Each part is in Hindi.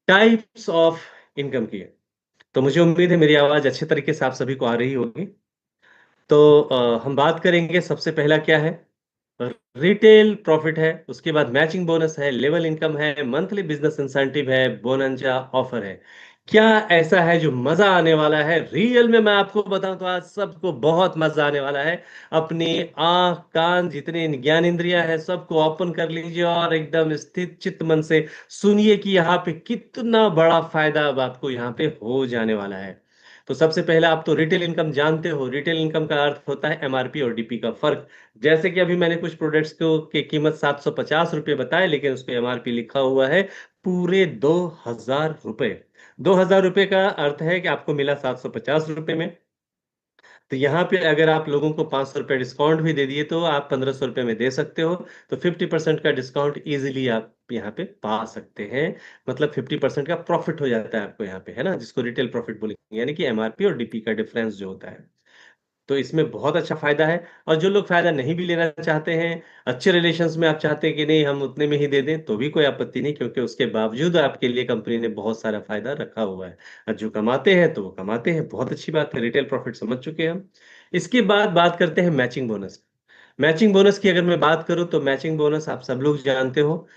टाइप्स ऑफ इनकम की है। तो मुझे उम्मीद है मेरी आवाज़ अच्छे तरीके से आप सभी को आ रही होगी। तो हम बात करेंगे सबसे पहला क्या है? रिटेल प्रॉफिट है, उसके बाद मैचिंग बोनस है, लेवल इनकम है, मंथली बिज़नेस इंसेंटिव है, बोनंजा ऑफर है। क्या ऐसा है जो मज़ा आने वाला है? रियल में मैं आपको बताऊँ तो आज सबको बहुत मज़ा आने वाला है। अपनी आँख, कान जितने ज्ञानेंद्रियाँ हैं सबको ओपन कर लीजिए और एकदम स्थिर चित्त मन से सुनिए कि यहाँ पे कितना बड़ा फ़ायदा अब आपको यहाँ पे हो जाने वाला है। तो सबसे पहले आप तो रिटेल इनकम जानते हो, रिटेल इनकम का अर्थ होता है एमआरपी और डीपी का फ़र्क। जैसे कि अभी मैंने कुछ प्रोडक्ट्स को की कीमत ₹750 बताए, लेकिन उसपे एमआरपी लिखा हुआ है पूरे ₹2000। ₹2000 का अर्थ है कि आपको मिला ₹750 में। तो यहाँ पे अगर आप लोगों को ₹500 डिस्काउंट भी दे दिए तो आप ₹1500 में दे सकते हो। तो 50% का डिस्काउंट ईज़िली आप यहाँ पे पा सकते हैं। मतलब 50% का प्रॉफ़िट हो जाता है आपको यहाँ पे, है ना? जिसको रिटेल प्रॉफ़िट बोलेंगे, यानी कि एमआरपी और डीपी का डिफरेंस जो होता है। तो इसमें बहुत अच्छा फ़ायदा है और जो लोग फ़ायदा नहीं भी लेना चाहते हैं, अच्छे रिलेशंस में आप चाहते हैं कि नहीं हम उतने में ही दे दें, तो भी कोई आपत्ति नहीं, क्योंकि उसके बावजूद आपके लिए कंपनी ने बहुत सारा फ़ायदा रखा हुआ है। जो कमाते हैं, तो वो कमाते हैं, बहुत अच्छी बात है, रिटेल प्रॉफ़िट समझ चुके हैं हम। इसके बाद बात करते हैं मैचिंग बोनस। मैचिंग बोनस की अगर मैं बात करूँ तो मैचिंग बोनस आप सब लोग जानते हो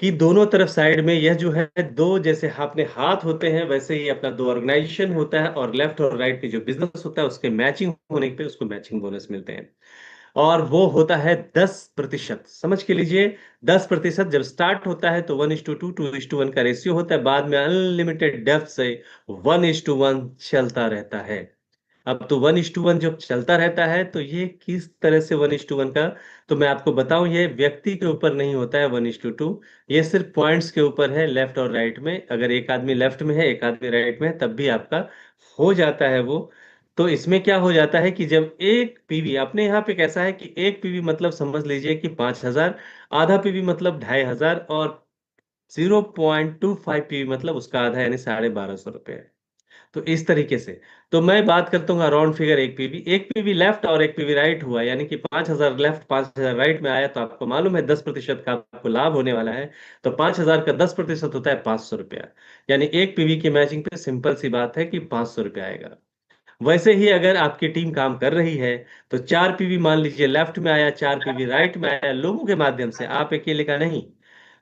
कि दोनों तरफ साइड में यह जो है 2 जैसे अपने हाथ होते हैं, वैसे ही अपना 2 ऑर्गेनाइज़ेशन होता है और लेफ्ट और राइट के जो बिज़नेस होता है उसके मैचिंग होने पे उसको मैचिंग बोनस मिलते हैं। और वो होता है 10%, समझ के लीजिए 10% जब स्टार्ट होता है तो 1:2, 2:1 का रेशियो होता है, बाद में अनलिमिटेड डेप्थ से 1:1 चलता रहता है। अब तो 1:1 जब चलता रहता है, तो ये किस तरह से 1:1 का, तो मैं आपको बताऊँ ये व्यक्ति के ऊपर नहीं होता है 1:2, ये सिर्फ़ पॉइंट्स के ऊपर है लेफ्ट और राइट में। अगर एक आदमी लेफ्ट में है, एक आदमी राइट में है, तब भी आपका हो जाता है वो। तो इसमें क्या हो जाता है कि जब 1 पीवी अपने यहाँ पे कैसा है कि 1 पीवी मतलब समझ लीजिए कि 5000, आधा पीवी मतलब 2500 और 0.25 पीवी मतलब उसका आधा यानी ₹1250 है। तो इस तरीके से, तो मैं बात करता हूँ अराउंड फिगर 1 पीवी लेफ्ट और 1 पीवी राइट हुआ, यानी कि 5000 लेफ्ट 5000 राइट में आया, तो आपको मालूम है 10% का आपको लाभ होने वाला है। तो 5000 का 10% होता है ₹500, यानी 1 पीवी की मैचिंग पे सिंपल सी बात है कि ₹500 आएगा। वैसे ही अगर आपकी टीम काम कर रही है, तो 4 पीवी मान लीजिए लेफ्ट में आया, 4 पीवी राइट में आया, लोगों के माध्यम से, आप अकेले का नहीं।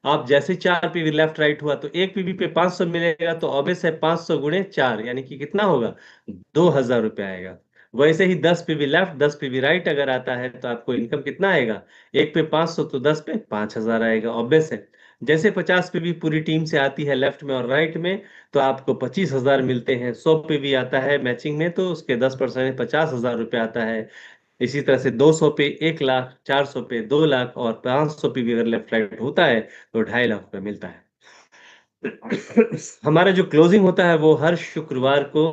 आप जैसे 4 पीवी लेफ्ट राइट हुआ तो 1 पीवी पे 500 मिलेगा, तो ऑब्वियस है 500 गुणे 4 यानी कि कितना होगा? ₹2000 आएगा। वैसे ही 10 पीवी लेफ्ट 10 पीवी राइट अगर आता है तो आपको इनकम कितना आएगा? 1 पे 500 तो 10 पे 5000 आएगा, ऑब्वियस है। जैसे 50 पीवी पूरी टीम से आती है लेफ्ट में और राइट में, तो आपको 25,000 मिलते हैं। 100 पे भी आता है मैचिंग में तो उसके 10% ₹50,000 आता है। इसी तरह से 200 पे 1 लाख, 400 पे 2 लाख और 500 पे भी अगर लेफ्ट राइट होता है तो ₹2.5 लाख मिलता है। हमारा जो क्लोजिंग होता है वो हर शुक्रवार को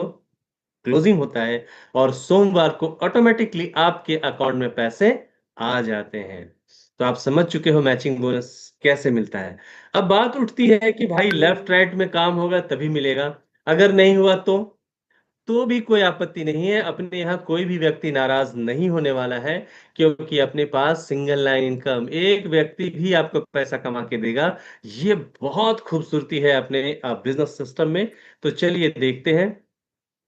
क्लोजिंग होता है और सोमवार को ऑटोमैटिकली आपके अकाउंट में पैसे आ जाते हैं। तो आप समझ चुके हो मैचिंग बोनस कैसे मिलता है। अब बात उठती है कि भाई लेफ्ट राइट में काम होगा तभी मिलेगा, अगर नहीं हुआ तो भी कोई आपत्ति नहीं है। अपने यहाँ कोई भी व्यक्ति नाराज़ नहीं होने वाला है, क्योंकि अपने पास सिंगल लाइन इनकम, एक व्यक्ति भी आपको पैसा कमा के देगा। ये बहुत खूबसूरती है अपने बिज़नेस सिस्टम में। तो चलिए देखते हैं।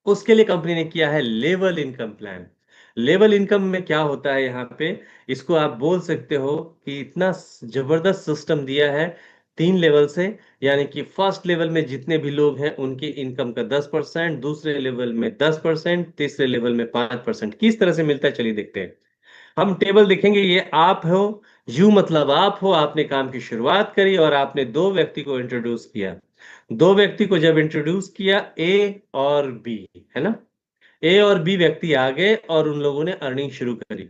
उसके लिए कंपनी ने किया है level income plan. Level income में क्या होता है यहाँ पे, इसको आप बोल सकते हो कि इतना जबरदस्त सिस्टम दिया है 3 लेवल से, यानी कि फर्स्ट लेवल में जितने भी लोग हैं उनकी इनकम का 10%, दूसरे लेवल में 10%, तीसरे लेवल में 5%। किस तरह से मिलता है चलिए देखते हैं। हम टेबल देखेंगे, ये आप हो, यू मतलब आप हो, आपने काम की शुरुआत करी और आपने 2 व्यक्ति को इंट्रोड्यूस किया। 2 व्यक्ति को जब इंट्रोड्यूस किया, ए और बी, है ना? ए और बी व्यक्ति आ गए और उन लोगों ने अर्निंग शुरू करी।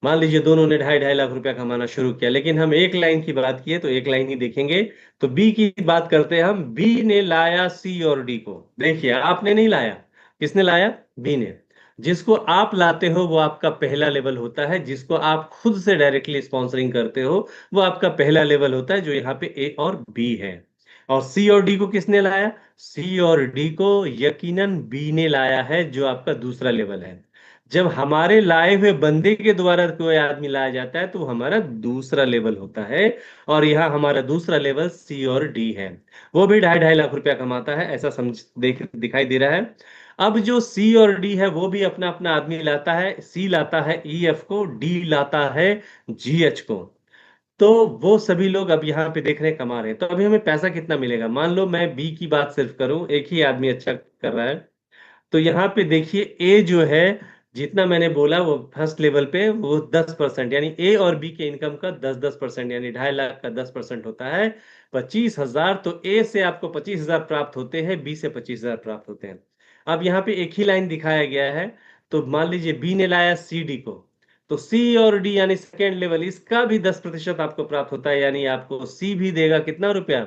मान लीजिए दोनों ने ढाई ढाई लाख रुपया कमाना शुरू किया, लेकिन हम एक लाइन की बात किए तो एक लाइन ही देखेंगे। तो बी की बात करते हैं हम। बी ने लाया सी और डी को। देखिए आपने नहीं लाया, किसने लाया? बी ने। जिसको आप लाते हो वो आपका पहला लेवल होता है, जिसको आप खुद से डायरेक्टली स्पॉन्सरिंग करते हो वो आपका पहला लेवल होता है, जो यहाँ पे ए और बी है। और सी और डी को किसने लाया? सी और डी को यकीनन बी ने लाया है, जो आपका दूसरा लेवल है। जब हमारे लाए हुए बंदे के द्वारा कोई आदमी लाया जाता है तो वो हमारा दूसरा लेवल होता है। और यहाँ हमारा दूसरा लेवल सी और डी है। वो भी 2.5 लाख रुपया कमाता है, ऐसा समझ दिखाई दे रहा है। अब जो सी और डी है वो भी अपना अपना आदमी लाता है। सी लाता है ई एफ को, डी लाता है जी एच को। तो वो सभी लोग अब यहाँ पे देख रहे हैं, कमा रहे हैं। तो अभी हमें पैसा कितना मिलेगा? मान लो मैं बी की बात सिर्फ करूं, एक ही आदमी अच्छा कर रहा है। तो यहाँ पे देखिए ए जो है, जितना मैंने बोला वो फर्स्ट लेवल पे वो 10%, यानी ए और बी के इनकम का 10-10%, यानी 2.5 लाख का 10% होता है 25,000। तो ए से आपको 25,000 प्राप्त होते हैं, बी से 25,000 प्राप्त होते हैं। अब यहाँ पे एक ही लाइन दिखाया गया है। तो मान लीजिए बी ने लाया सी डी को, तो सी और डी यानी सेकेंड लेवल, इसका भी 10% आपको प्राप्त होता है। यानी आपको सी भी देगा कितना रुपया?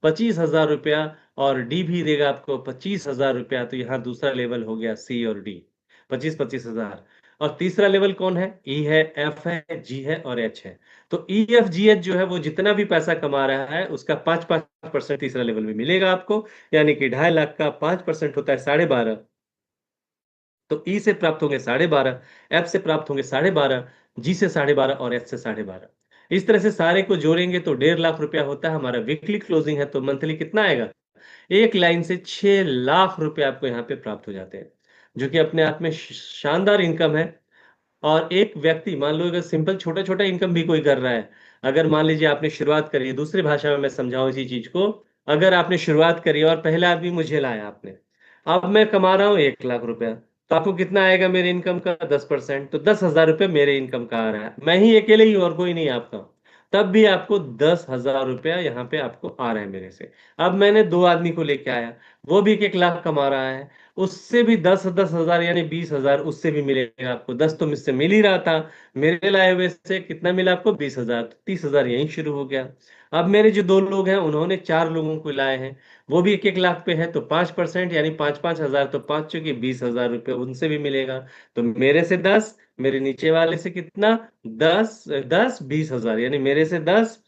25,000 रुपया। और डी भी देगा आपको 25,000 रुपया। तो यहाँ दूसरा लेवल हो गया सी और डी, 25-25,000। और तीसरा लेवल कौन है? ई है, एफ है, जी है और एच है। तो ई एफ जी एच जो है वो जितना भी पैसा कमा रहा है उसका 5-5% तीसरा लेवल में मिलेगा आपको। यानी कि 2.5 लाख का 5% होता है 12.5। तो ई से प्राप्त होंगे 12.5, एफ से प्राप्त होंगे 12.5, जी से 12.5 और एच से 12.5। इस तरह से सारे को जोड़ेंगे तो 1.5 लाख रुपया होता है हमारा। वीकली क्लोजिंग है तो मंथली कितना आएगा? एक लाइन से 6 लाख रुपए आपको यहाँ पे प्राप्त हो जाते हैं, जो कि अपने आप में शानदार इनकम है। और एक व्यक्ति मान लो अगर सिंपल छोटा छोटा इनकम भी कोई कर रहा है, अगर मान लीजिए आपने शुरुआत करी है, दूसरी भाषा में मैं समझाऊं इसी चीज को। अगर आपने शुरुआत करी और पहला आदमी मुझे लाया आपने, अब मैं कमा रहा हूँ 1 लाख रुपया, तो आपको कितना आएगा मेरे इनकम का? 10%। तो 10,000 रुपये मेरे इनकम का आ रहा है। मैं ही अकेले ही, और कोई नहीं आपका। तब भी आपको 10,000 रुपया यहाँ पे आपको आ रहा है मेरे से। अब मैंने दो आदमी को लेके आया, वो भी 1-1 लाख कमा रहा है, उससे भी 10-10 हजार यानी 20,000 उससे भी मिलेगा आपको। 10 तो मुझसे मिल ही रहा था, मेरे लाए हुए से कितना मिला आपको? 20,000। 30,000 यहीं शुरू हो गया। अब मेरे जो दो लोग हैं उन्होंने 4 लोगों को लाए हैं, वो भी 1-1 लाख पे है। तो 5% यानी 5-5 हजार, तो 5 चौके 20,000 रुपये उनसे भी मिलेगा। तो मेरे से 10, मेरे नीचे वाले से कितना? 10 10 20,000, यानी मेरे से 10,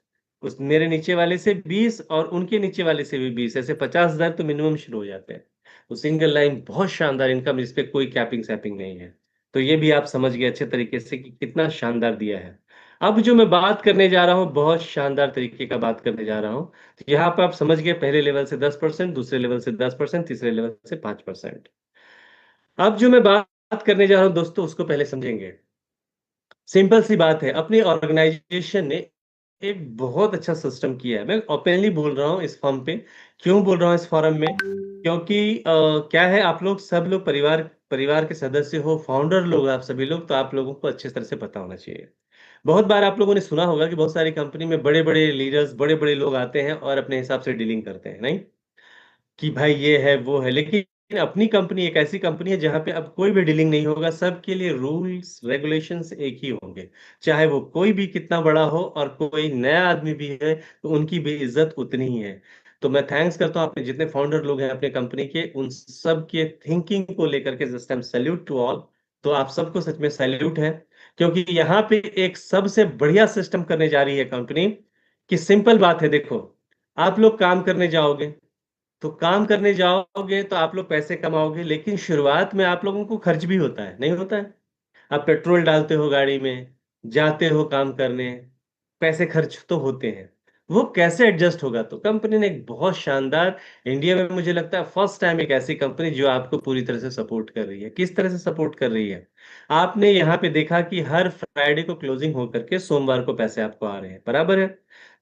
उस मेरे नीचे वाले से 20 और उनके नीचे वाले से भी 20, ऐसे 50,000 तो मिनिमम शुरू हो जाते हैं। तो सिंगल लाइन बहुत शानदार इनकम, इस पे कोई कैपिंग सैपिंग नहीं है। तो ये भी आप समझ गए अच्छे तरीके से कि कितना शानदार दिया है। अब जो मैं बात करने जा रहा हूँ बहुत शानदार तरीके का बात करने जा रहा हूँ। तो यहाँ पर आप समझ गए, पहले लेवल से 10%, दूसरे लेवल से 10%, तीसरे लेवल से 5%। अब जो मैं बात करने जा रहा हूँ दोस्तों, उसको पहले समझेंगे। सिंपल सी बात है, अपनी ऑर्गेनाइजेशन ने एक बहुत अच्छा सिस्टम किया है। मैं ओपनली बोल रहा हूँ इस फॉर्म पे। क्यों बोल रहा हूँ इस फोरम में? क्योंकि क्या है, आप लोग सब लोग परिवार परिवार के सदस्य हो, फाउंडर लोग आप सभी लोग, तो आप लोगों को अच्छे तरह से पता होना चाहिए। बहुत बार आप लोगों ने सुना होगा कि बहुत सारी कंपनी में बड़े बड़े लीडर्स, बड़े बड़े लोग आते हैं और अपने हिसाब से डीलिंग करते हैं, नहीं कि भाई ये है वो है। लेकिन अपनी कंपनी एक ऐसी कंपनी है जहां पे अब कोई भी डीलिंग नहीं होगा, सबके लिए रूल्स रेगुलेशंस एक ही होंगे। चाहे वो कोई भी कितना बड़ा हो और कोई नया आदमी भी है तो उनकी भी इज्जत उतनी ही है। तो मैं थैंक्स करता हूँ अपने जितने फाउंडर लोग हैं अपने कंपनी के, उन सब के थिंकिंग को लेकर के just I am salute to all. तो आप सबको सच में सैल्यूट है। क्योंकि यहाँ पे एक सबसे बढ़िया सिस्टम करने जा रही है कंपनी। कि सिंपल बात है, देखो, आप लोग काम करने जाओगे, तो काम करने जाओगे तो आप लोग पैसे कमाओगे, लेकिन शुरुआत में आप लोगों को खर्च भी होता है, नहीं होता है? आप पेट्रोल डालते हो गाड़ी में, जाते हो काम करने, पैसे खर्च तो होते हैं। वो कैसे एडजस्ट होगा? तो कंपनी ने एक बहुत शानदार, इंडिया में मुझे लगता है फर्स्ट टाइम एक ऐसी कंपनी जो आपको पूरी तरह से सपोर्ट कर रही है। किस तरह से सपोर्ट कर रही है? आपने यहाँ पे देखा कि हर फ्राइडे को क्लोजिंग होकर के सोमवार को पैसे आपको आ रहे हैं, बराबर है?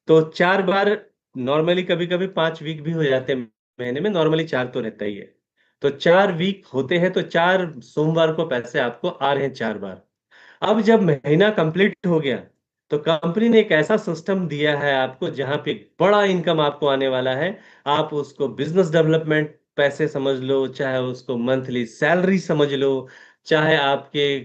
तो 4 बार, नॉर्मली कभी कभी 5 वीक भी हो जाते हैं महीने में, नॉर्मली 4 तो रहता ही है। तो 4 वीक होते हैं तो 4 सोमवार को पैसे आपको आ रहे हैं 4 बार। अब जब महीना कंप्लीट हो गया तो कंपनी ने एक ऐसा सिस्टम दिया है आपको जहां पे एक बड़ा इनकम आपको आने वाला है। आप उसको बिजनेस डेवलपमेंट पैसे समझ लो, चाहे उसको मंथली सैलरी समझ लो, चाहे आपके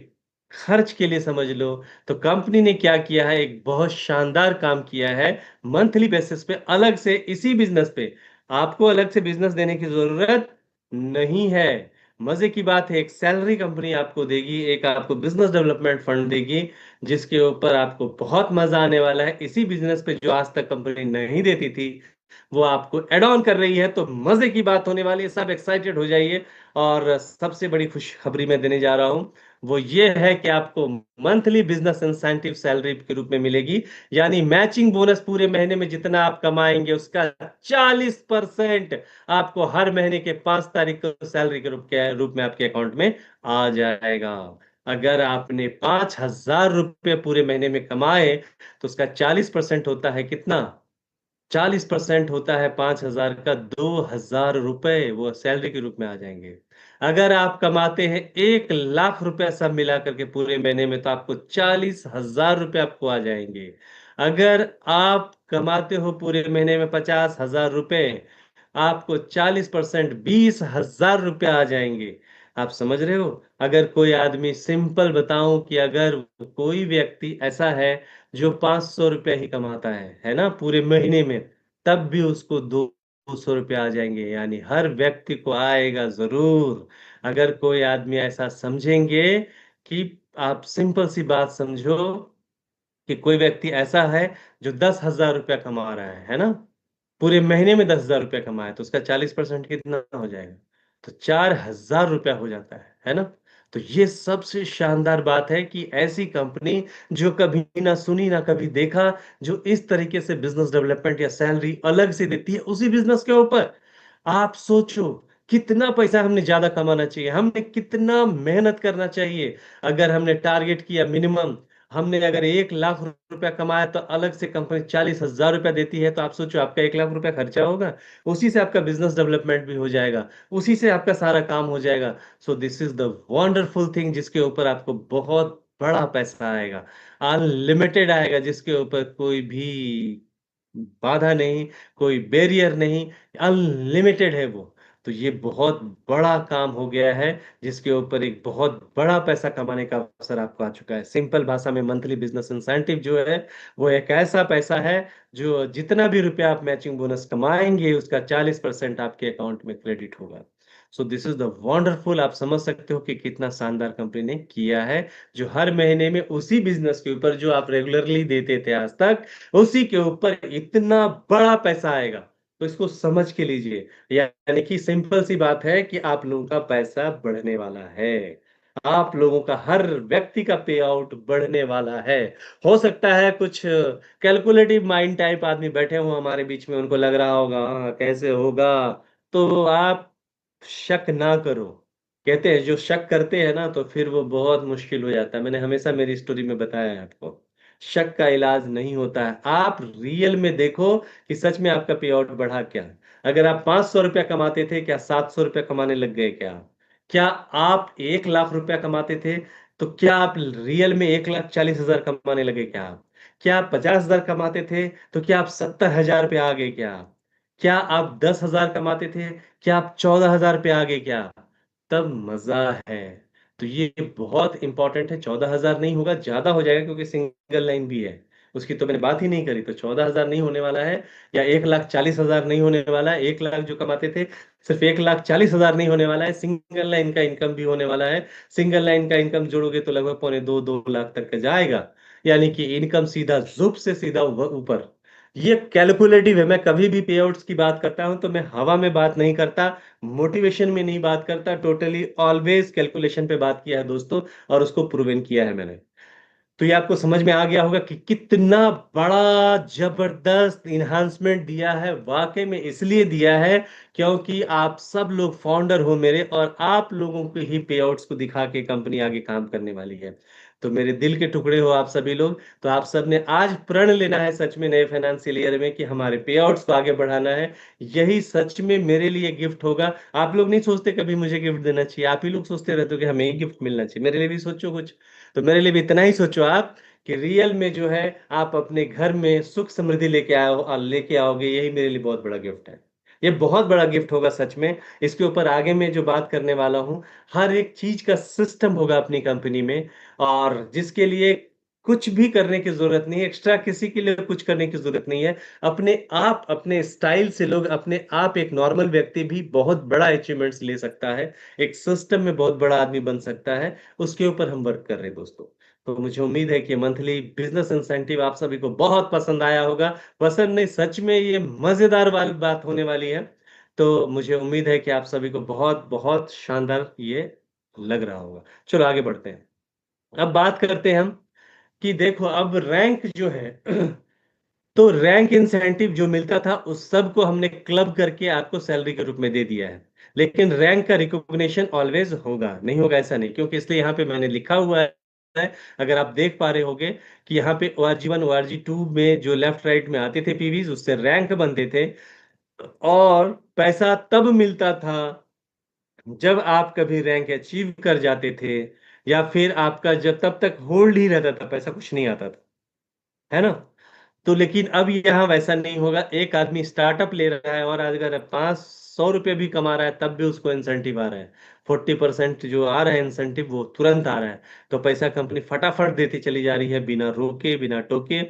खर्च के लिए समझ लो। तो कंपनी ने क्या किया है, एक बहुत शानदार काम किया है। मंथली बेसिस पे अलग से इसी बिजनेस पे आपको अलग से बिजनेस देने की जरूरत नहीं है। मजे की बात है, एक सैलरी कंपनी आपको देगी, एक आपको बिजनेस डेवलपमेंट फंड देगी, जिसके ऊपर आपको बहुत मजा आने वाला है। इसी बिजनेस पे जो आज तक कंपनी नहीं देती थी वो आपको एड ऑन कर रही है। तो मजे की बात होने वाली है, सब एक्साइटेड हो जाइए। और सबसे बड़ी खुशखबरी मैं देने जा रहा हूं, वो ये है कि आपको मंथली बिजनेस इंसेंटिव सैलरी के रूप में मिलेगी, यानी मैचिंग बोनस पूरे महीने में जितना आप कमाएंगे उसका 40% आपको हर महीने के 5 तारीख को सैलरी के रूप में आपके अकाउंट में आ जाएगा। अगर आपने 5,000 रुपये पूरे महीने में कमाए तो उसका 40% होता है कितना? 40% होता है 5,000 का 2,000 रुपए, वो सैलरी के रूप में आ जाएंगे। अगर आप कमाते हैं 1,00,000 रुपया सब मिला करके पूरे महीने में, तो आपको 40,000 रुपये आपको आ जाएंगे। अगर आप कमाते हो पूरे महीने में 50,000 रुपए, आपको 40% 20,000 रुपया आ जाएंगे। आप समझ रहे हो? अगर कोई आदमी, सिंपल बताऊं कि अगर कोई व्यक्ति ऐसा है जो 500 रुपया ही कमाता है ना, पूरे महीने में, तब भी उसको 200 रुपया आ जाएंगे, यानी हर व्यक्ति को आएगा जरूर। अगर कोई आदमी ऐसा समझेंगे कि, आप सिंपल सी बात समझो कि कोई व्यक्ति ऐसा है जो 10,000 रुपया कमा रहा है ना, पूरे महीने में 10,000 रुपया कमाए, तो उसका 40% कितना हो जाएगा? तो 4,000 रुपया हो जाता है ना। तो ये सबसे शानदार बात है कि ऐसी कंपनी जो कभी ना सुनी ना कभी देखा, जो इस तरीके से बिजनेस डेवलपमेंट या सैलरी अलग से देती है उसी बिजनेस के ऊपर। आप सोचो कितना पैसा हमने ज्यादा कमाना चाहिए, हमने कितना मेहनत करना चाहिए। अगर हमने टारगेट किया मिनिमम, हमने अगर 1,00,000 रुपया कमाया तो अलग से कंपनी 40,000 रुपया देती है, तो आप सोचो आपका 1,00,000 रुपया खर्चा होगा, उसी से आपका बिजनेस डेवलपमेंट भी हो जाएगा, उसी से आपका सारा काम हो जाएगा। So this is the wonderful thing, जिसके ऊपर आपको बहुत बड़ा पैसा आएगा, अनलिमिटेड आएगा, जिसके ऊपर कोई भी बाधा नहीं, कोई बैरियर नहीं, अनलिमिटेड है वो। तो ये बहुत बड़ा काम हो गया है, जिसके ऊपर एक बहुत बड़ा पैसा कमाने का अवसर आपको आ चुका है। सिंपल भाषा में मंथली बिजनेस इंसेंटिव जो है, वो एक ऐसा पैसा है जो जितना भी रुपया आप मैचिंग बोनस कमाएंगे उसका 40% आपके अकाउंट में क्रेडिट होगा। So this is the wonderful. आप समझ सकते हो कि कितना शानदार कंपनी ने किया है, जो हर महीने में उसी बिजनेस के ऊपर जो आप रेगुलरली देते थे आज तक, उसी के ऊपर इतना बड़ा पैसा आएगा। तो इसको समझ के लीजिए, यानी कि सिंपल सी बात है कि आप लोगों का पैसा बढ़ने वाला है, आप लोगों का हर व्यक्ति का पे आउट बढ़ने वाला है। हो सकता है कुछ कैलकुलेटिव माइंड टाइप आदमी बैठे हो हमारे बीच में, उनको लग रहा होगा "हाँ, कैसे होगा"। तो आप शक ना करो। कहते हैं जो शक करते हैं ना, तो फिर वो बहुत मुश्किल हो जाता है। मैंने हमेशा मेरी स्टोरी में बताया है आपको, शक का इलाज नहीं होता है। आप रियल में देखो कि सच में आपका पे आउट बढ़ा क्या। अगर आप 500 रुपया कमाते थे, क्या 700 रुपया कमाने लग गए क्या? क्या आप 1,00,000 रुपया कमाते थे, तो क्या आप रियल में 1,40,000 कमाने लगे क्या? क्या आप 50,000 कमाते थे, तो क्या आप 70,000 पे आ गए क्या? क्या आप 10,000 कमाते थे, क्या आप 14,000 पे आ गए क्या? तब मजा है। तो ये बहुत इंपॉर्टेंट है। 14,000 नहीं होगा, ज्यादा हो जाएगा, क्योंकि सिंगल लाइन भी है, उसकी तो मैंने बात ही नहीं करी। तो 14,000 नहीं होने वाला है, या 1,40,000 नहीं होने वाला है। 1,00,000 जो कमाते थे, सिर्फ 1,40,000 नहीं होने वाला है, सिंगल लाइन का इनकम भी होने वाला है। सिंगल लाइन का इनकम जोड़ोगे तो लगभग 2.25-2 लाख तक का जाएगा, यानी कि इनकम सीधा जुप से सीधा ऊपर। ये कैलकुलेटिव है। मैं कभी भी पे आउट्स की बात करता हूं तो मैं हवा में बात नहीं करता, मोटिवेशन में नहीं बात करता, टोटली ऑलवेज कैलकुलेशन पे बात किया है दोस्तों, और उसको प्रूवन किया है मैंने। तो ये आपको समझ में आ गया होगा कि कितना बड़ा जबरदस्त इन्हांसमेंट दिया है। वाकई में इसलिए दिया है क्योंकि आप सब लोग फाउंडर हो मेरे, और आप लोगों के ही पे आउट्स को दिखा के कंपनी आगे काम करने वाली है। तो मेरे दिल के टुकड़े हो आप सभी लोग। तो आप सब ने आज प्रण लेना है सच में नए फाइनेंशियल ईयर में कि हमारे पे आउट्स को आगे बढ़ाना है। यही सच में मेरे लिए गिफ्ट होगा। आप लोग नहीं सोचते कभी मुझे गिफ्ट देना चाहिए, आप ही लोग सोचते रहते हो कि हमें ही गिफ्ट मिलना चाहिए। मेरे लिए भी सोचो कुछ। तो मेरे लिए भी इतना ही सोचो आप, कि रियल में जो है आप अपने घर में सुख समृद्धि लेके आओगे, यही मेरे लिए बहुत बड़ा गिफ्ट है। ये बहुत बड़ा गिफ्ट होगा सच में। इसके ऊपर आगे मैं जो बात करने वाला हूं, हर एक चीज का सिस्टम होगा अपनी कंपनी में, और जिसके लिए कुछ भी करने की जरूरत नहीं है, एक्स्ट्रा किसी के लिए कुछ करने की जरूरत नहीं है। अपने आप अपने स्टाइल से लोग, अपने आप एक नॉर्मल व्यक्ति भी बहुत बड़ा अचीवमेंट्स ले सकता है, एक सिस्टम में बहुत बड़ा आदमी बन सकता है। उसके ऊपर हम वर्क कर रहे हैं दोस्तों। तो मुझे उम्मीद है कि मंथली बिजनेस इंसेंटिव आप सभी को बहुत पसंद आया होगा। पसंद नहीं, सच में ये मजेदार वाली बात होने वाली है। तो मुझे उम्मीद है कि आप सभी को बहुत बहुत शानदार ये लग रहा होगा। चलो आगे बढ़ते हैं। अब बात करते हैं हम कि देखो अब रैंक जो है तो रैंक इंसेंटिव जो मिलता था उस सब को हमने क्लब करके आपको सैलरी के रूप में दे दिया है। लेकिन रैंक का रिकॉग्निशन ऑलवेज होगा, नहीं होगा ऐसा नहीं, क्योंकि इसलिए यहाँ पे मैंने लिखा हुआ है। अगर आप देख पा रहे होगे कि यहाँ पे ORG 1 ORG 2 में जो लेफ्ट राइट में आते थे पीवीज, उससे रैंक बनते थे। और पैसा तब मिलता था जब आप कभी रैंक अचीव कर जाते थे, या फिर आपका जब तब तक होल्ड ही रहता था, पैसा कुछ नहीं आता था, है ना। तो लेकिन अब यहाँ वैसा नहीं होगा। एक आदमी स्टार्टअप ले रहा है और अगर 500 रुपये भी कमा रहा है तब भी उसको इंसेंटिव आ रहा है। 40% जो आ रहा है इंसेंटिव वो तुरंत आ रहा है। तो पैसा कंपनी फटाफट देती चली जा रही है, बिना रोके बिना टोके।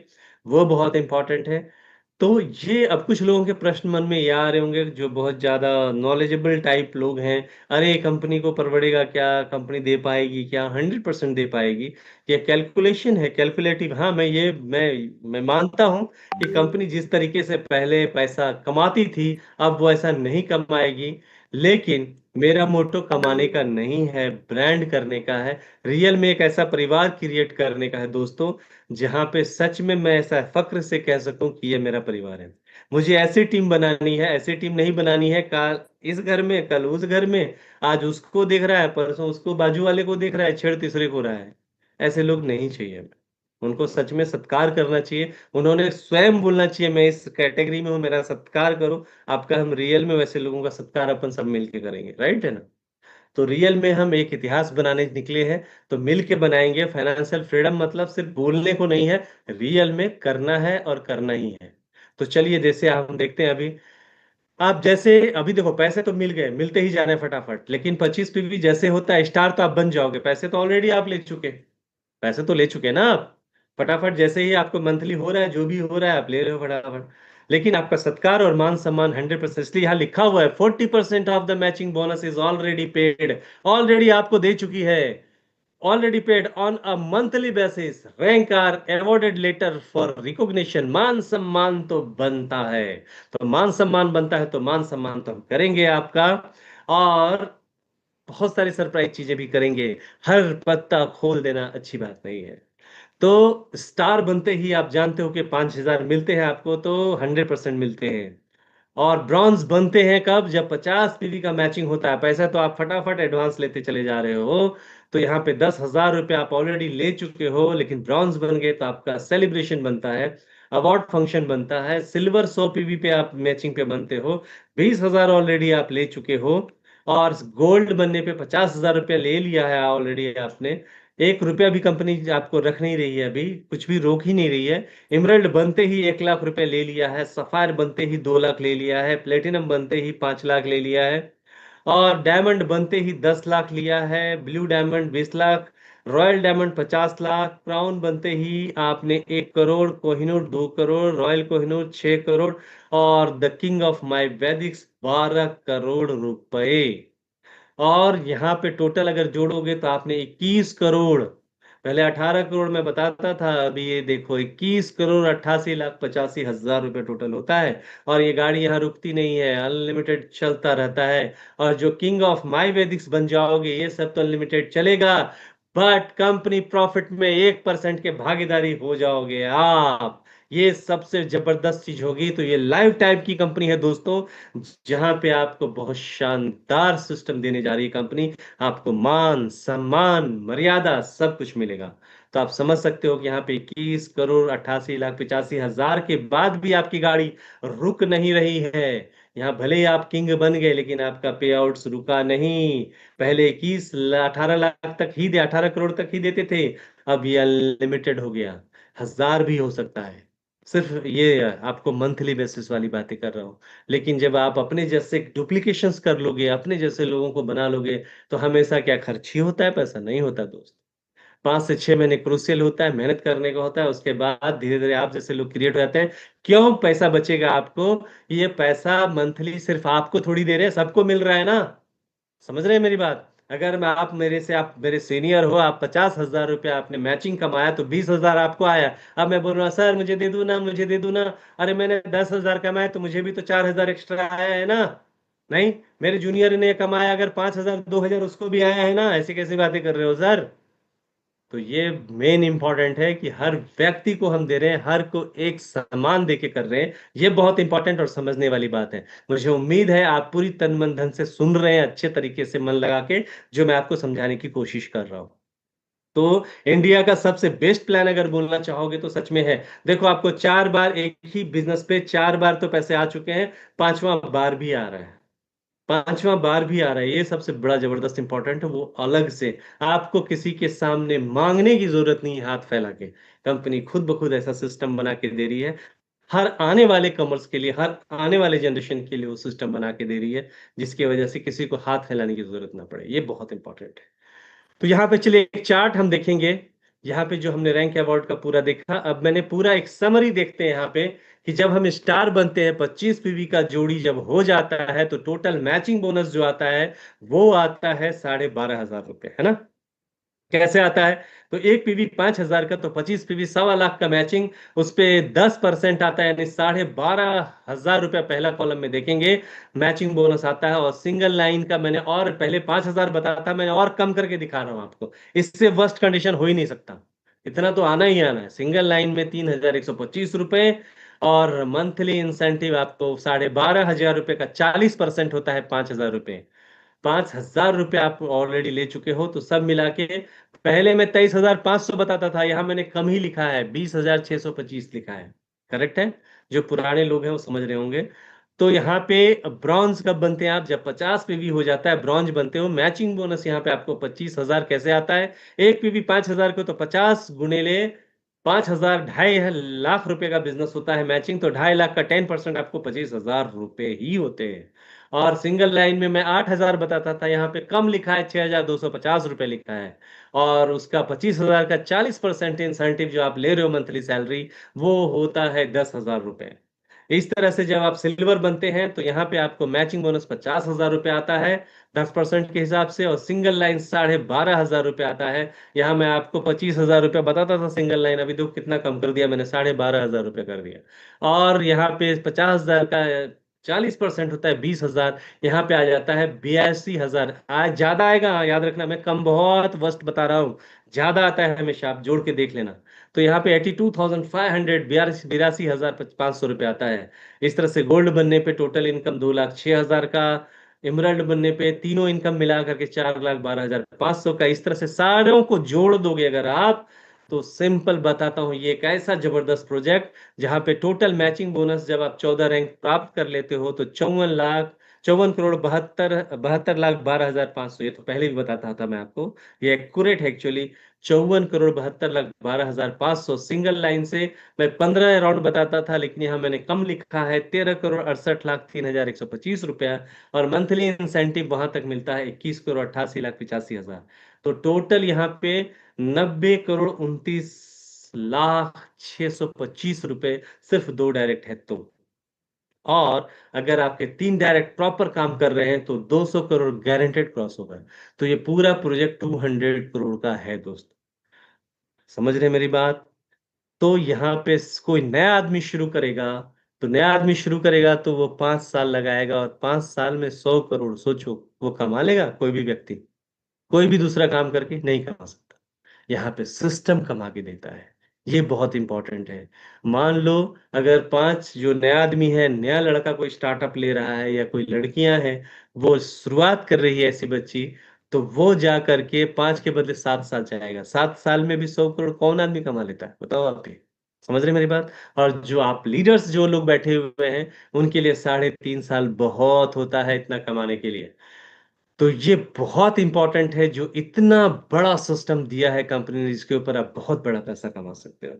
वो बहुत इंपॉर्टेंट है। तो ये अब कुछ लोगों के प्रश्न मन में ये आ रहे होंगे जो बहुत ज्यादा नॉलेजेबल टाइप लोग हैं। अरे कंपनी को परवड़ेगा क्या, कंपनी दे पाएगी क्या, 100% दे पाएगी। ये कैलकुलेशन है, कैलकुलेटिव। हाँ, मैं मानता हूं कि कंपनी जिस तरीके से पहले पैसा कमाती थी अब वो ऐसा नहीं कमाएगी। लेकिन मेरा मोटो कमाने का नहीं है, ब्रांड करने का है। रियल में एक ऐसा परिवार क्रिएट करने का है दोस्तों, जहां पे सच में मैं ऐसा फक्र से कह सकूं कि ये मेरा परिवार है। मुझे ऐसी टीम बनानी है, ऐसी टीम नहीं बनानी है कल इस घर में कल उस घर में, आज उसको देख रहा है परसों उसको बाजू वाले को देख रहा है, छेड़ तीसरे को रहा है। ऐसे लोग नहीं चाहिए हमें। उनको सच में सत्कार करना चाहिए। उन्होंने स्वयं बोलना चाहिए मैं इस कैटेगरी में हूँ, मेरा सत्कार करो। आपका हम रियल में वैसे लोगों का सत्कार अपन सब मिलके करेंगे, राइट है ना। तो रियल में हम एक इतिहास बनाने निकले हैं। तो मिल के बनाएंगे। फाइनेंशियल फ्रीडम मतलब सिर्फ बोलने को नहीं है, रियल में करना है और करना ही है। तो चलिए जैसे हम देखते हैं अभी। आप जैसे अभी देखो, पैसे तो मिल गए, मिलते ही जाने फटाफट। लेकिन 25 पीवी जैसे होता है स्टार तो आप बन जाओगे, पैसे तो ऑलरेडी आप ले चुके। पैसे तो ले चुके ना आप। फटाफट जैसे ही आपको मंथली हो रहा है, जो भी हो रहा है आप ले रहे हो फटाफट। लेकिन आपका सत्कार और मान सम्मान 100%, इसलिए यहाँ लिखा हुआ है 40% of the matching bonus is already paid. Already आपको दे चुकी है। Already paid on a monthly basis. Rank are awarded letter for recognition. मान सम्मान तो बनता है। तो मान सम्मान बनता है तो मान सम्मान तो हम करेंगे आपका। और बहुत सारी सरप्राइज चीजें भी करेंगे। हर पत्ता खोल देना अच्छी बात नहीं है। तो स्टार बनते ही आप जानते हो कि 5,000 मिलते हैं आपको, तो 100% मिलते हैं। और ब्रॉन्ज बनते हैं कब, जब 50 पीवी का मैचिंग होता है। पैसा तो आप फटाफट एडवांस लेते चले जा रहे हो। तो यहाँ पे 10,000 रुपये आप ऑलरेडी ले चुके हो, लेकिन ब्रॉन्ज बन गए तो आपका सेलिब्रेशन बनता है, अवार्ड फंक्शन बनता है। सिल्वर 100 पीवी पे आप मैचिंग पे बनते हो, 20,000 ऑलरेडी आप ले चुके हो। और गोल्ड बनने पे 50,000 रुपया ले लिया है ऑलरेडी आपने। 1 रुपया भी कंपनी आपको रख नहीं रही है, अभी कुछ भी रोक ही नहीं रही है। इमरल्ड बनते ही 1 लाख रुपए ले लिया है, सफायर बनते ही 2 लाख ले लिया है, प्लेटिनम बनते ही 5 लाख ले लिया है, और डायमंड बनते ही 10 लाख लिया है, blue diamond 20 lakh, royal diamond 50 lakh, crown बनते ही आपने 1 करोड़, कोहिनूर 2 करोड़, रॉयल कोहिनूर 6 करोड़, और the king of My Vedics 12 crore रुपए। और यहाँ पे टोटल अगर जोड़ोगे तो आपने 21 करोड़। पहले 18 करोड़ में बताता था, अभी ये देखो 21 करोड़ 88 लाख 85 हजार रुपये टोटल होता है। और ये गाड़ी यहाँ रुकती नहीं है, अनलिमिटेड चलता रहता है। और जो किंग ऑफ माई वेदिक्स बन जाओगे ये सब तो अनलिमिटेड चलेगा। बट कंपनी प्रॉफिट में 1% के भागीदारी हो जाओगे आप। ये सबसे जबरदस्त चीज होगी। तो ये लाइव टाइप की कंपनी है दोस्तों, जहां पे आपको बहुत शानदार सिस्टम देने जा रही है कंपनी। आपको मान सम्मान मर्यादा सब कुछ मिलेगा। तो आप समझ सकते हो कि यहाँ पे 21 करोड़ 88 लाख 85 हजार के बाद भी आपकी गाड़ी रुक नहीं रही है। यहाँ भले ही आप किंग बन गए लेकिन आपका पे आउट्स रुका नहीं। पहले 18 लाख तक ही दे 18 करोड़ तक ही देते थे, अब ये अनलिमिटेड हो गया, हजार भी हो सकता है। सिर्फ ये आपको मंथली बेसिस वाली बातें कर रहा हूँ। लेकिन जब आप अपने जैसे डुप्लीकेशंस कर लोगे, अपने जैसे लोगों को बना लोगे, तो हमेशा क्या खर्च ही होता है, पैसा नहीं होता दोस्त। 5 से 6 महीने क्रूसियल होता है, मेहनत करने का होता है, उसके बाद धीरे धीरे आप जैसे लोग क्रिएट हो जाते हैं। क्यों पैसा बचेगा आपको? ये पैसा मंथली सिर्फ आपको थोड़ी दे रहे हैं, सबको मिल रहा है ना। समझ रहे हैं मेरी बात? अगर मैं आप मेरे से आप मेरे सीनियर हो, आप 50,000 रुपया आपने मैचिंग कमाया तो 20,000 आपको आया। अब मैं बोल रहा हूँ सर मुझे दे दू ना, मुझे दे दू ना। अरे मैंने 10,000 कमाया तो मुझे भी तो 4,000 एक्स्ट्रा आया है ना। नहीं, मेरे जूनियर ने कमाया अगर 5,000 2,000 उसको भी आया है ना। ऐसी कैसी बातें कर रहे हो सर? तो ये मेन इंपॉर्टेंट है कि हर व्यक्ति को हम दे रहे हैं, हर को एक सम्मान देके कर रहे हैं। ये बहुत इंपॉर्टेंट और समझने वाली बात है। मुझे उम्मीद है आप पूरी तन मन धन से सुन रहे हैं, अच्छे तरीके से मन लगा के, जो मैं आपको समझाने की कोशिश कर रहा हूं। तो इंडिया का सबसे बेस्ट प्लान अगर बोलना चाहोगे तो सच में है। देखो, आपको 4 बार एक ही बिजनेस पे 4 बार तो पैसे आ चुके हैं, 5वां बार भी आ रहा है। 5वां बार भी आ रहा है, ये सबसे बड़ा जबरदस्त इंपॉर्टेंट है। वो अलग से आपको किसी के सामने मांगने की जरूरत नहीं है, हाथ फैला के। कंपनी खुद ब खुद ऐसा सिस्टम बना के दे रही है, हर आने वाले कमर्स के लिए, हर आने वाले जनरेशन के लिए वो सिस्टम बना के दे रही है, जिसकी वजह से किसी को हाथ फैलाने की जरूरत ना पड़े। ये बहुत इंपॉर्टेंट है। तो यहाँ पे चलिए एक चार्ट हम देखेंगे। यहाँ पे जो हमने रैंक अवार्ड का पूरा देखा, अब मैंने पूरा एक समरी देखते हैं यहाँ पे, कि जब हम स्टार बनते हैं, 25 पीवी का जोड़ी जब हो जाता है, तो टोटल मैचिंग बोनस जो आता है वो आता है 12,500 रुपए, है ना। कैसे आता है? तो एक पीवी 5,000 का, तो 25 पीवी 1,15,00,000 का मैचिंग, उस पे 10% आता है, यानी 12,500 रुपया पहला कॉलम में देखेंगे मैचिंग बोनस आता है। और सिंगल लाइन का मैंने और पहले 5,000 बताया था, मैंने और कम करके दिखा रहा हूं आपको। इससे वर्स्ट कंडीशन हो ही नहीं सकता, इतना तो आना ही आना है। सिंगल लाइन में 3,125 रुपए, और मंथली इंसेंटिव आपको 12,500 रुपए का 40% होता है, 5,000 रुपए। 5,000 रुपये आप ऑलरेडी ले चुके हो, तो सब मिला के पहले मैं 23,500 बताता था, यहां मैंने कम ही लिखा है, 20,625 लिखा है। करेक्ट है? जो पुराने लोग हैं वो समझ रहे होंगे। तो यहाँ पे ब्रॉन्ज कब बनते हैं आप? जब 50 पीवी हो जाता है ब्रॉन्ज बनते हो। मैचिंग बोनस यहाँ पे आपको 25,000 कैसे आता है? एक पीवी 5,000 को, तो 50 गुने ले 5,000, 2.5 लाख रुपए का बिजनेस होता है मैचिंग, तो 2.5 लाख का 10% आपको 25,000 रुपए ही होते हैं। और सिंगल लाइन में मैं 8,000 बताता था, यहाँ पे कम लिखा है, 6,250 रुपए लिखा है। और उसका 25,000 का 40% इंसेंटिव जो आप ले रहे हो मंथली सैलरी, वो होता है 10,000 रुपए। इस तरह से जब आप सिल्वर बनते हैं, तो यहाँ पे आपको मैचिंग बोनस 50,000 रुपए आता है 10% के हिसाब से, और सिंगल लाइन 12,500 रुपए आता है। यहाँ मैं आपको 25,000 रुपया बताता था सिंगल लाइन, अभी देखो कितना कम कर दिया मैंने, 12,500 रुपये कर दिया। और यहाँ पे 50,000 का 40% होता है 20,000, यहाँ पे आ जाता है 82,000। आज ज्यादा आएगा, याद रखना, मैं कम बहुत वर्स्ट बता रहा हूँ, ज्यादा आता है हमेशा, आप जोड़ के देख लेना। तो यहाँ पे 82,500, 82,500 रुपये आता है। इस तरह से गोल्ड बनने पे टोटल इनकम 2,06,000 का, इमरल्ड बनने पे तीनों इनकम मिला करके 4,12,500 का। इस तरह से सारों को जोड़ दोगे अगर आप, तो सिंपल बताता हूं, ये एक ऐसा जबरदस्त प्रोजेक्ट जहां पे टोटल मैचिंग बोनस जब आप 14 रैंक प्राप्त कर लेते हो, तो 54,72,72,72,12,500। ये तो पहले भी बताता था मैं आपको, ये एक्यूरेट है एक्चुअली। 54,72,12,500 सिंगल लाइन से। मैं 15 राउंड बताता था, लेकिन यहाँ मैंने कम लिखा है, 13,68,03,125 रुपया। और मंथली इंसेंटिव वहां तक मिलता है 21,88,85,000। तो टोटल यहाँ पे 90,29,0625 रुपए सिर्फ दो डायरेक्ट है तो। और अगर आपके 3 डायरेक्ट प्रॉपर काम कर रहे हैं, तो 200 करोड़ गारंटेड क्रॉस होगा। तो ये पूरा प्रोजेक्ट 200 करोड़ का है दोस्त। समझ रहे हैं मेरी बात? तो यहाँ पे कोई नया आदमी शुरू करेगा, तो नया आदमी शुरू करेगा तो वो 5 साल लगाएगा, और 5 साल में 100 करोड़, सोचो वो कमा लेगा कोई भी व्यक्ति? कोई भी दूसरा काम करके नहीं कमा सकता। यहाँ पे सिस्टम कमा के देता है। ये बहुत इंपॉर्टेंट है। मान लो अगर 5 जो नया आदमी है, नया लड़का कोई स्टार्टअप ले रहा है, या कोई लड़कियां हैं वो शुरुआत कर रही है ऐसी बच्ची, तो वो जा करके 5 के बदले 7 साल चाहेगा। 7 साल में भी 100 करोड़ कौन आदमी कमा लेता है, बताओ आप ही। समझ रहे हैं मेरी बात? और जो आप लीडर्स जो लोग बैठे हुए हैं, उनके लिए 3.5 साल बहुत होता है इतना कमाने के लिए। तो ये बहुत इंपॉर्टेंट है, जो इतना बड़ा सिस्टम दिया है कंपनी ने, जिसके ऊपर आप बहुत बड़ा पैसा कमा सकते हो।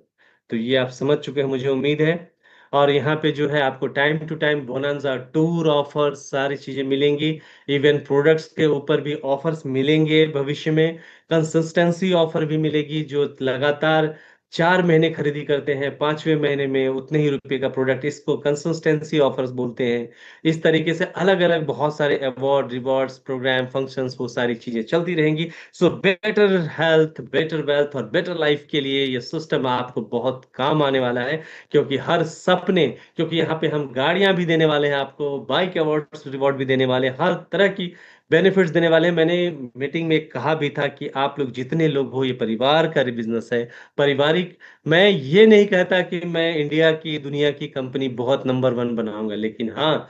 तो ये आप समझ चुके हैं मुझे उम्मीद है। और यहाँ पे जो है आपको time to time bonanza, tour offer, सारी चीजें मिलेंगी। इवन प्रोडक्ट्स के ऊपर भी ऑफर्स मिलेंगे भविष्य में। कंसिस्टेंसी ऑफर भी मिलेगी, जो लगातार 4 महीने खरीदी करते हैं, 5वें महीने में उतने ही रुपए का प्रोडक्ट, इसको कंसिस्टेंसी ऑफर्स बोलते हैं। इस तरीके से अलग अलग बहुत सारे अवार्ड, रिवॉर्ड्स, प्रोग्राम, फंक्शंस, वो सारी चीजें चलती रहेंगी। So better health, better wealth और बेटर लाइफ के लिए ये सिस्टम आपको बहुत काम आने वाला है। क्योंकि हर सपने, क्योंकि यहाँ पे हम गाड़ियां भी देने वाले हैं आपको, बाइक अवार्ड्स रिवॉर्ड भी देने वाले हैं, हर तरह की बेनिफिट्स देने वाले हैं। मैंने मीटिंग में कहा भी था कि आप लोग जितने लोग हो, ये परिवार का बिजनेस है, पारिवारिक। मैं ये नहीं कहता कि मैं इंडिया की, दुनिया की कंपनी बहुत नंबर वन बनाऊंगा, लेकिन हाँ,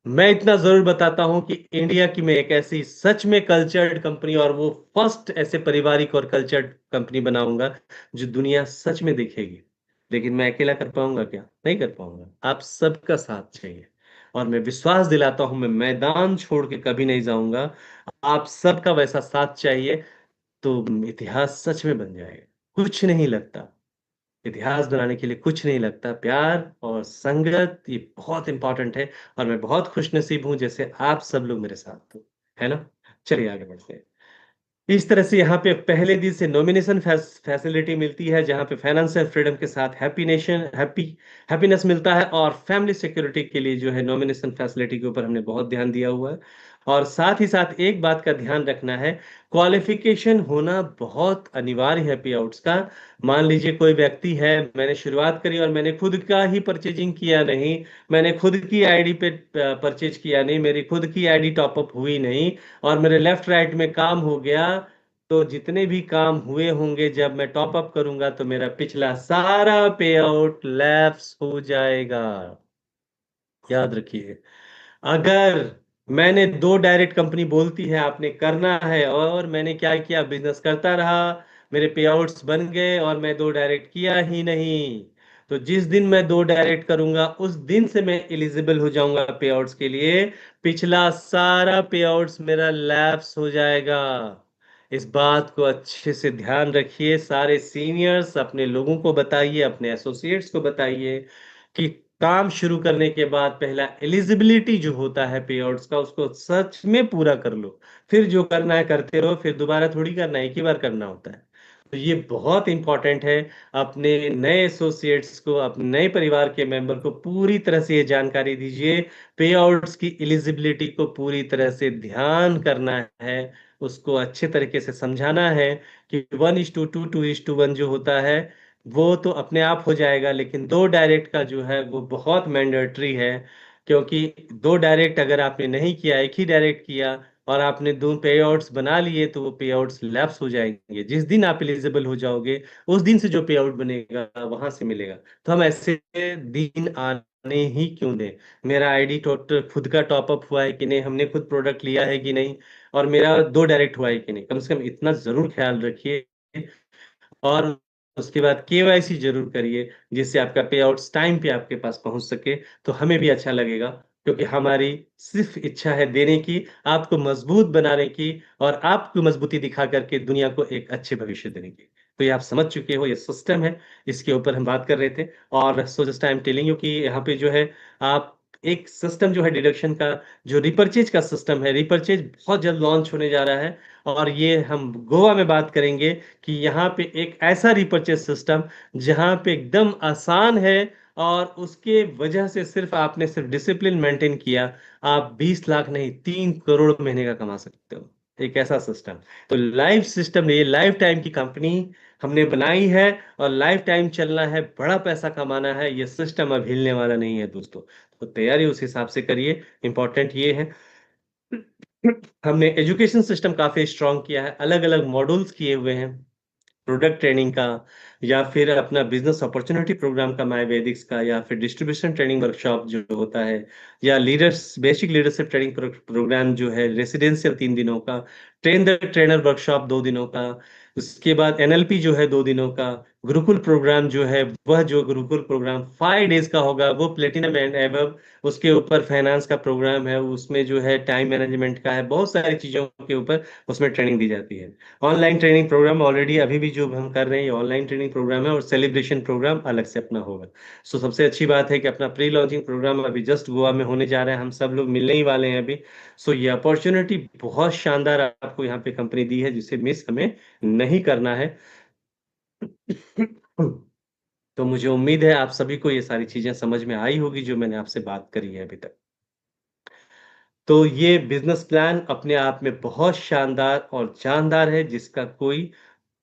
मैं इतना जरूर बताता हूं कि इंडिया की मैं एक ऐसी सच में कल्चर्ड कंपनी, और वो फर्स्ट ऐसे पारिवारिक और कल्चर्ड कंपनी बनाऊंगा जो दुनिया सच में देखेगी। लेकिन मैं अकेला कर पाऊंगा क्या? नहीं कर पाऊंगा। आप सबका साथ चाहिए, और मैं विश्वास दिलाता हूं, मैं मैदान छोड़ के कभी नहीं जाऊंगा। आप सबका वैसा साथ चाहिए, तो इतिहास सच में बन जाएगा। कुछ नहीं लगता, इतिहास बनाने के लिए कुछ नहीं लगता। प्यार और संगत ये बहुत इंपॉर्टेंट है, और मैं बहुत खुशनसीब हूं जैसे आप सब लोग मेरे साथ हो, है ना? चलिए आगे बढ़ते हैं। इस तरह से यहाँ पे पहले दिन से नॉमिनेशन फैसिलिटी मिलती है, जहाँ पे फाइनेंशियल फ्रीडम के साथ हैप्पीनेस मिलता है, और फैमिली सिक्योरिटी के लिए जो है नॉमिनेशन फैसिलिटी के ऊपर हमने बहुत ध्यान दिया हुआ है। और साथ ही साथ एक बात का ध्यान रखना है, क्वालिफिकेशन होना बहुत अनिवार्य है पे आउट्स का। मान लीजिए कोई व्यक्ति है, मैंने शुरुआत करी और मैंने खुद का ही परचेजिंग किया नहीं, मैंने खुद की आईडी पे परचेज किया नहीं, मेरी खुद की आईडी टॉपअप हुई नहीं, और मेरे लेफ्ट राइट में काम हो गया, तो जितने भी काम हुए होंगे जब मैं टॉप अप करूंगा, तो मेरा पिछला सारा पे आउट लैप्स हो जाएगा। याद रखिए, अगर मैंने दो डायरेक्ट कंपनी बोलती है आपने करना है, और मैंने क्या किया, बिजनेस करता रहा, मेरे पे आउट्स बन गए, और मैं दो डायरेक्ट किया ही नहीं, तो जिस दिन मैं दो डायरेक्ट करूंगा उस दिन से मैं एलिजिबल हो जाऊंगा पे आउट्स के लिए। पिछला सारा पे आउट्स मेरा लैप्स हो जाएगा। इस बात को अच्छे से ध्यान रखिए, सारे सीनियर्स अपने लोगों को बताइए, अपने एसोसिएट्स को बताइए कि काम शुरू करने के बाद पहला एलिजिबिलिटी जो होता है पे आउट्स का, उसको सच में पूरा कर लो। फिर जो करना है करते रहो, फिर दोबारा थोड़ी करना है, एक ही बार करना होता है। तो ये बहुत इंपॉर्टेंट है। अपने नए एसोसिएट्स को, अपने नए परिवार के मेंबर को पूरी तरह से ये जानकारी दीजिए। पे आउट्स की एलिजिबिलिटी को पूरी तरह से ध्यान करना है, उसको अच्छे तरीके से समझाना है कि 1:2, 2:1 जो होता है वो तो अपने आप हो जाएगा, लेकिन दो डायरेक्ट का जो है वो बहुत मैंडेटरी है। क्योंकि दो डायरेक्ट अगर आपने नहीं किया, एक ही डायरेक्ट किया, और आपने दो पे आउट्स बना लिए, तो वो पे आउट्स लैप्स हो जाएंगे। जिस दिन आप एलिजिबल हो जाओगे, उस दिन से जो पे आउट बनेगा वहां से मिलेगा। तो हम ऐसे दिन आने ही क्यों दें? मेरा आईडी टोटल खुद का टॉपअप हुआ है कि नहीं, हमने खुद प्रोडक्ट लिया है कि नहीं, और मेरा दो डायरेक्ट हुआ है कि नहीं, कम से कम इतना जरूर ख्याल रखिए। और उसके बाद केवाईसी जरूर करिए, जिससे आपका पे आउट्स टाइम पे आपके पास पहुंच सके, तो हमें भी अच्छा लगेगा। क्योंकि हमारी सिर्फ इच्छा है देने की, आपको मजबूत बनाने की, और आपको मजबूती दिखा करके दुनिया को एक अच्छे भविष्य देने की। तो ये आप समझ चुके हो, ये सिस्टम है, इसके ऊपर हम बात कर रहे थे। और so just I am telling you कि यहाँ पे जो है, आप एक सिस्टम जो है डिडक्शन का, जो रिपर्चेज का सिस्टम है, रिपर्चेज बहुत जल्द लॉन्च होने जा रहा है। और ये हम गोवा में बात करेंगे कि यहाँ पे एक ऐसा रिपर्चेस सिस्टम जहाँ पे एकदम आसान है, और उसके वजह से सिर्फ आपने सिर्फ डिसिप्लिन मेंटेन किया, आप 20 लाख नहीं 3 करोड़ महीने का कमा सकते हो। एक ऐसा सिस्टम, तो लाइफ सिस्टम, ये लाइफ टाइम की कंपनी हमने बनाई है, और लाइफ टाइम चलना है, बड़ा पैसा कमाना है, ये सिस्टम अब हिलने वाला नहीं है दोस्तों। तो तैयारी उस हिसाब से करिए। इंपॉर्टेंट ये है, हमने एजुकेशन सिस्टम काफी स्ट्रांग किया है, अलग अलग मॉड्यूल्स किए हुए हैं, प्रोडक्ट ट्रेनिंग का, या फिर अपना बिजनेस अपॉर्चुनिटी प्रोग्राम का, माई वेदिक्स का, या फिर डिस्ट्रीब्यूशन ट्रेनिंग वर्कशॉप जो होता है, या leaders basic leadership training programme जो है रेसिडेंशियल 3 दिनों का, ट्रेन द ट्रेनर वर्कशॉप 2 दिनों का, उसके बाद एनएलपी जो है 2 दिनों का, गुरुकुल प्रोग्राम जो है, वह जो गुरुकुल प्रोग्राम 5 डेज का होगा वो प्लेटिनम एंड एबव। उसके ऊपर फाइनेंस का प्रोग्राम है, उसमें जो है टाइम मैनेजमेंट का है, बहुत सारी चीजों के ऊपर उसमें ट्रेनिंग दी जाती है। ऑनलाइन ट्रेनिंग प्रोग्राम ऑलरेडी अभी भी जो हम कर रहे हैं, ये ऑनलाइन ट्रेनिंग प्रोग्राम है, और सेलिब्रेशन प्रोग्राम अलग से अपना होगा। सो सबसे अच्छी बात है कि अपना प्री लॉन्चिंग प्रोग्राम अभी जस्ट गोवा में होने जा रहा है, हम सब लोग मिलने ही वाले हैं अभी। सो ये अपॉर्चुनिटी बहुत शानदार आपको यहाँ पे कंपनी दी है, जिसे मिस हमें नहीं करना है। तो मुझे उम्मीद है आप सभी को ये सारी चीजें समझ में आई होगी जो मैंने आपसे बात करी है अभी तक। तो ये बिजनेस प्लान अपने आप में बहुत शानदार और जानदार है, जिसका कोई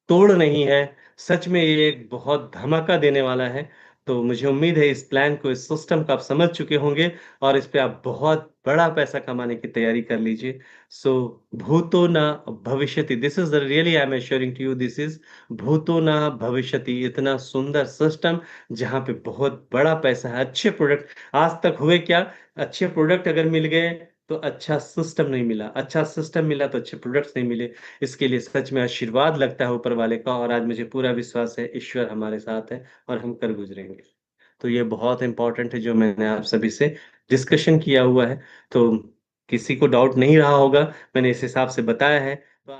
तोड़ नहीं है। सच में ये एक बहुत धमाका देने वाला है। तो मुझे उम्मीद है इस प्लान को, इस सिस्टम को आप समझ चुके होंगे और इस पे आप बहुत बड़ा पैसा कमाने की तैयारी कर लीजिए। सो भूतो न भविष्यति, this is the really I am assuring to you, this is भूतो न भविष्यति, इतना सुंदर सिस्टम जहाँ पे बहुत बड़ा पैसा है। अच्छे प्रोडक्ट आज तक हुए क्या, अच्छे प्रोडक्ट अगर मिल गए तो अच्छा सिस्टम नहीं मिला, अच्छा सिस्टम मिला तो अच्छे प्रोडक्ट्स नहीं मिले। इसके लिए सच में आशीर्वाद लगता है ऊपर वाले का, और आज मुझे पूरा विश्वास है ईश्वर हमारे साथ है और हम कर गुजरेंगे। तो ये बहुत इम्पोर्टेंट है जो मैंने आप सभी से डिस्कशन किया हुआ है। तो किसी को डाउट नहीं रहा होगा, मैंने इस हिसाब से बताया है। तो